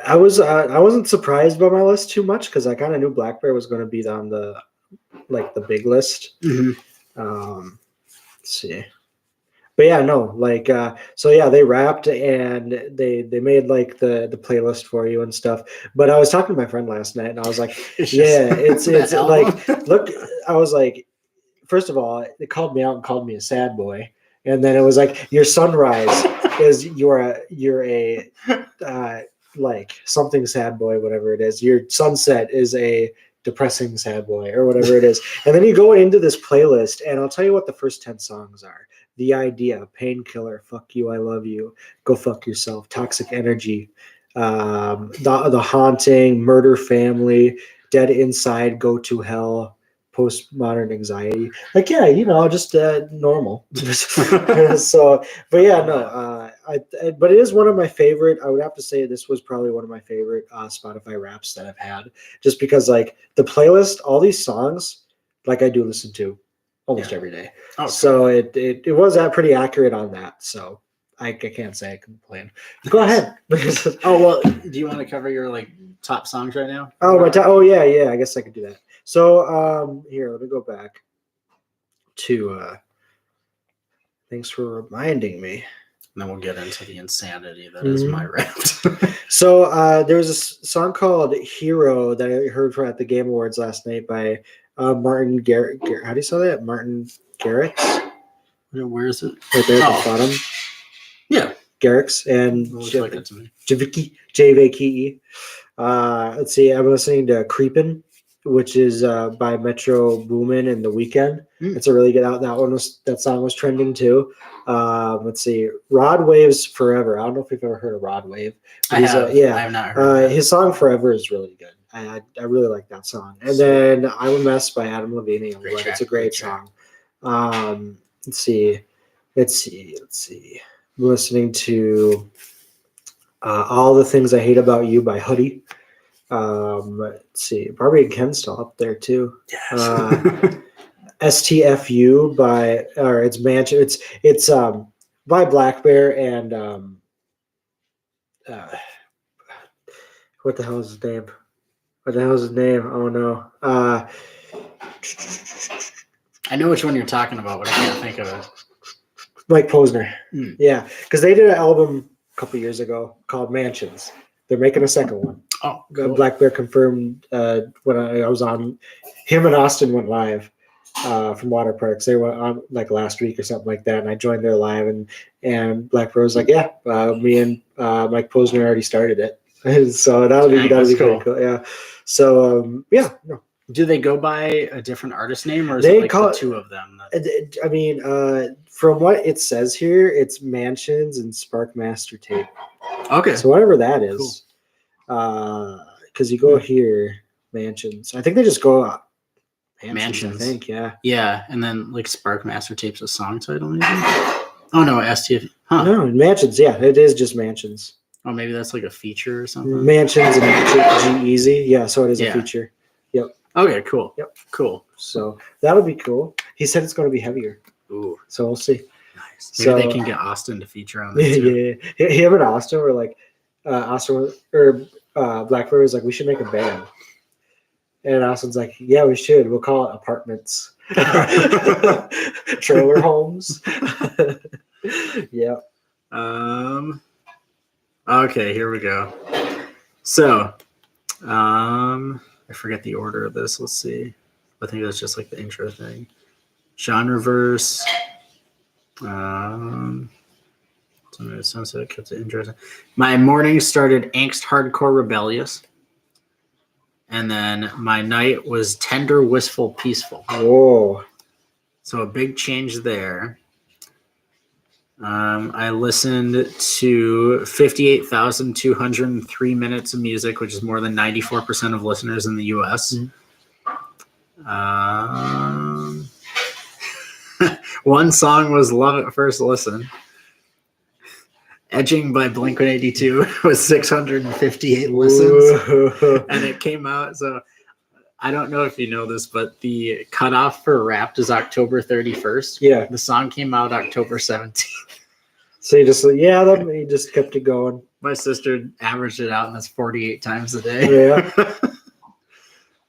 I wasn't surprised by my list too much because I kind of knew Black Bear was going to be on the big list. Mm-hmm. Let's see. But yeah, no, they rapped and they made like the playlist for you and stuff. But I was talking to my friend last night and I was like, it's like, look, I was like, first of all, it called me out and called me a sad boy. And then it was like, your sunrise is you're a like something sad boy, whatever it is. Your sunset is a depressing sad boy or whatever it is. And then you go into this playlist and I'll tell you what the first 10 songs are. The Idea, Painkiller, Fuck You, I Love You, Go Fuck Yourself, Toxic Energy, the Haunting, Murder Family, Dead Inside, Go to Hell, Postmodern Anxiety. Like, just normal. So, but yeah, no, but it is one of my favorite. I would have to say this was probably one of my favorite Spotify Wraps that I've had, just because like the playlist, all these songs, like I do listen to almost every day. Oh, so it was pretty accurate on that. So I can't say I complain. Go ahead. Do you want to cover your like top songs right now? Yeah. I guess I could do that. So here, let me go back to thanks for reminding me. And then we'll get into the insanity that is my rap. So there was a song called Hero that I heard at the Game Awards last night by Martin Garrix. How do you say that? Martin Garrix? Where is it? Right there at the bottom. Yeah. Garrix and JVKE. Let's see, I'm listening to Creepin', which is by Metro Boomin and The Weeknd. It's a really good out. That song was trending too. Let's see, Rod Wave's Forever. I don't know if you've ever heard of Rod Wave. I have not heard. His song Forever is really good. I really like that song. And then I'm a Mess by Adam Levine. It's a great song. Let's see. I'm listening to All the Things I Hate About You by Hoodie. Let's see, Barbie and Ken still up there too. Yes. STFU it's Mansion. It's by Black Bear and what the hell is his name? Oh no. I know which one you're talking about, but I can't think of it. Mike Posner. Yeah, because they did an album a couple years ago called Mansions. They're making a second one. Oh, cool. Black Bear confirmed when I was on. Him and Austin went live from Water Parks. They went on like last week or something like that, and I joined their live. And Black Bear was like, "Yeah, me and Mike Posner already started it." So that'll be cool. cool. Yeah. So yeah. No. Do they go by a different artist name, or is They it like call the two of them? I mean, from what it says here, it's Mansions and Spark Master Tape. Okay. So whatever that is, because you go here, Mansions. I think they just go Mansions. I think, yeah. Yeah, and then like Spark Master Tape's a song title, maybe. Oh no, STF. Huh. No, Mansions. Yeah, it is just Mansions. Oh, maybe that's like a feature or something. Mansions and G-Eazy. Yeah, so it is a feature. Yep. Okay, cool. Yep. Cool. So that'll be cool. He said it's going to be heavier. Ooh. So we'll see. Nice. Maybe they can get Austin to feature on this. Yeah. Him and Austin were like, Austin or Blackbird was like, we should make a band. And Austin's like, yeah, we should. We'll call it Apartments. Trailer homes. Yeah. Okay, here we go. So, I forget the order of this. Let's see. I think that's just like the intro thing. Genreverse. Sunset kept it interesting. My morning started angst, hardcore, rebellious. And then my night was tender, wistful, peaceful. Whoa. So a big change there. I listened to 58,203 minutes of music, which is more than 94% of listeners in the U.S. One song was Love at First Listen. Edging by Blink-182 was 658 listens. Whoa. And it came out, so I don't know if you know this, but the cutoff for Wrapped is October 31st. Yeah. The song came out October 17th. So you just he just kept it going. My sister averaged it out, and that's 48 times a day. Yeah.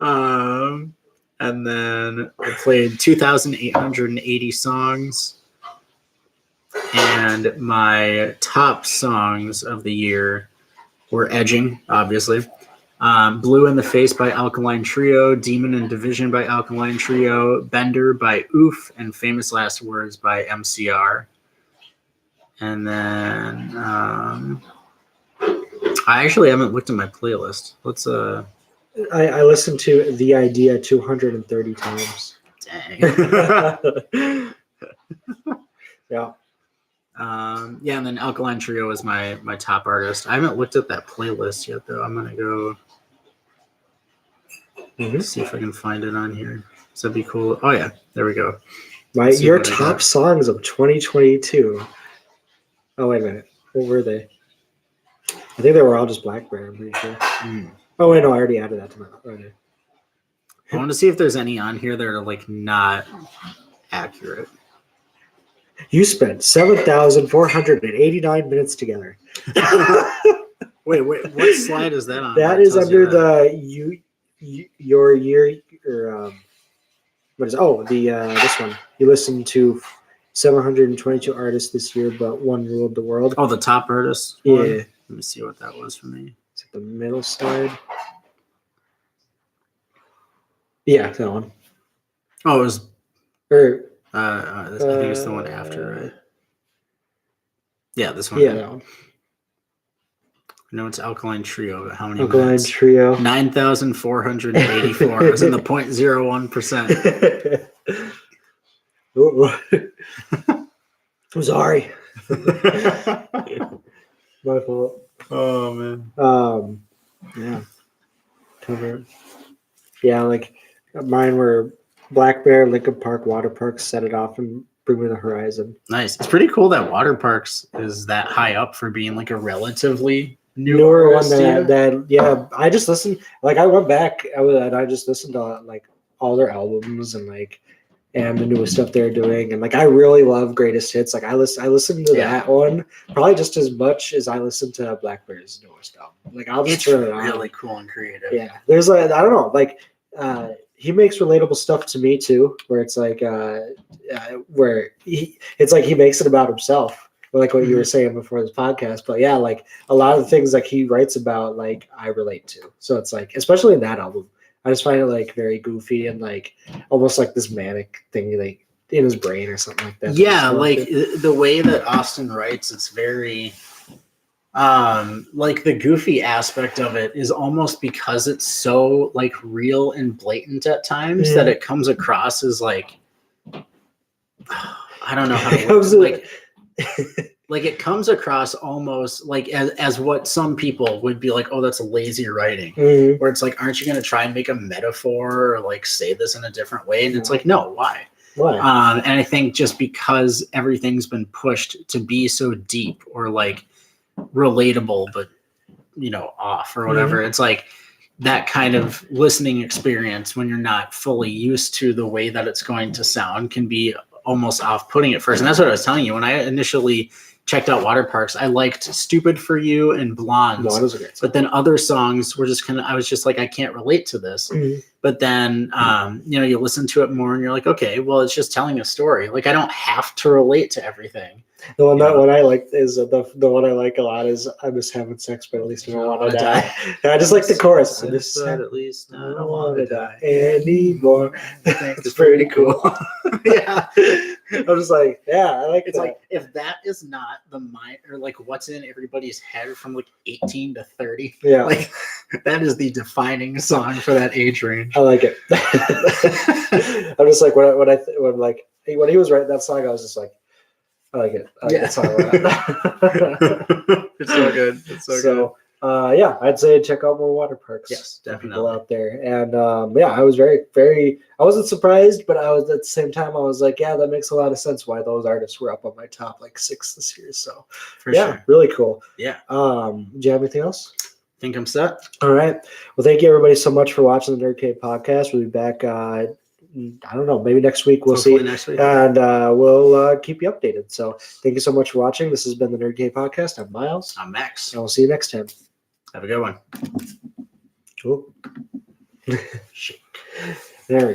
And then I played 2,880 songs. And my top songs of the year were Edging, obviously. Blue in the Face by Alkaline Trio, Demon and Division by Alkaline Trio, Bender by Oof, and Famous Last Words by MCR. And then I actually haven't looked at my playlist. Let's I listened to The Idea 230 times. dang. Yeah. Yeah, and then Alkaline Trio is my top artist. I haven't looked at that playlist yet, though. I'm gonna go see if I can find it on here. So that'd be cool. Oh yeah, there we go. Your top songs of 2022. Oh wait a minute, what were they? I think they were all just Blackberry. I'm pretty sure. Oh wait, no, I already added that to my. Okay. I want to see if there's any on here that are like not accurate. You spent 7,489 minutes together. Wait, what slide is that on? That is under the your year or what is this one. You listened to 722 artists this year, but one ruled the world. Oh, the top artist. Yeah. One? Let me see what that was for me. Is it the middle slide? Yeah, that one. Oh, it was. Or I think it's the one after, right? Yeah, this one. Yeah, that one. No, it's Alkaline Trio. But how many? Alkaline minutes? Trio. 9,484. It was in the 0.01%. I'm sorry. My fault. Oh man. Yeah. Cover. Yeah, like mine were Black Bear, Lincoln Park, Water Parks, Set It Off, and Bring Me the Horizon. Nice. It's pretty cool that Water Parks is that high up for being like a relatively newer one. that I just listened. Like I went back and I just listened to like all their albums and the newest stuff they're doing, and like I really love Greatest Hits. Like I listened to that one probably just as much as I listened to Black Bear's newest album. Like I'll just turn it on. Really cool and creative. Yeah, there's like I don't know, like he makes relatable stuff to me too, where it's like where it's like he makes it about himself. like what you were saying before this podcast. But yeah, like a lot of the things like he writes about, like I relate to. So it's like, especially in that album, I just find it like very goofy and like almost like this manic thing like in his brain or something like that. Yeah, like the way that Austin writes, it's very like the goofy aspect of it is almost because it's so like real and blatant at times that it comes across as like I don't know how to like it comes across almost like as what some people would be like, oh, that's lazy writing, where it's like, aren't you going to try and make a metaphor or like say this in a different way? And it's like, no, why? And I think just because everything's been pushed to be so deep or like relatable, but off or whatever, it's like that kind of listening experience when you're not fully used to the way that it's going to sound can be almost off-putting at first. And that's what I was telling you when I initially checked out Water Parks. I liked Stupid for You and Blondes. Blonde was a great song. But then other songs were just I was just like, I can't relate to this. But then, you listen to it more and you're like, okay, well, it's just telling a story. Like, I don't have to relate to everything. The one that one I like is the one I like a lot is I miss having sex, but at least I don't want to die. I just like the chorus. But at least I don't want to die anymore. It's pretty cool. Yeah. I'm just like, yeah, I like it. It's like, if that is not the mind or like what's in everybody's head from like 18 to 30, yeah, like that is the defining song for that age range. I like it. I'm just like when he was writing that song, I was just like, I like it. I like that song a lot. It's so good. It's so good. Yeah, I'd say check out more Water Parks. Yes, definitely. People out there. And yeah, I was very, very, I wasn't surprised, but I was at the same time, I was like, yeah, that makes a lot of sense why those artists were up on my top like 6 this year. So For sure. Really cool. Yeah. Do you have anything else? Think I'm set. All right. Well, thank you everybody so much for watching the NerdKave podcast. We'll be back I don't know, maybe next week. We'll Hopefully see. Next week. And we'll keep you updated. So thank you so much for watching. This has been the NerdKave podcast. I'm Miles. I'm Max. And we'll see you next time. Have a good one. Cool. There we go.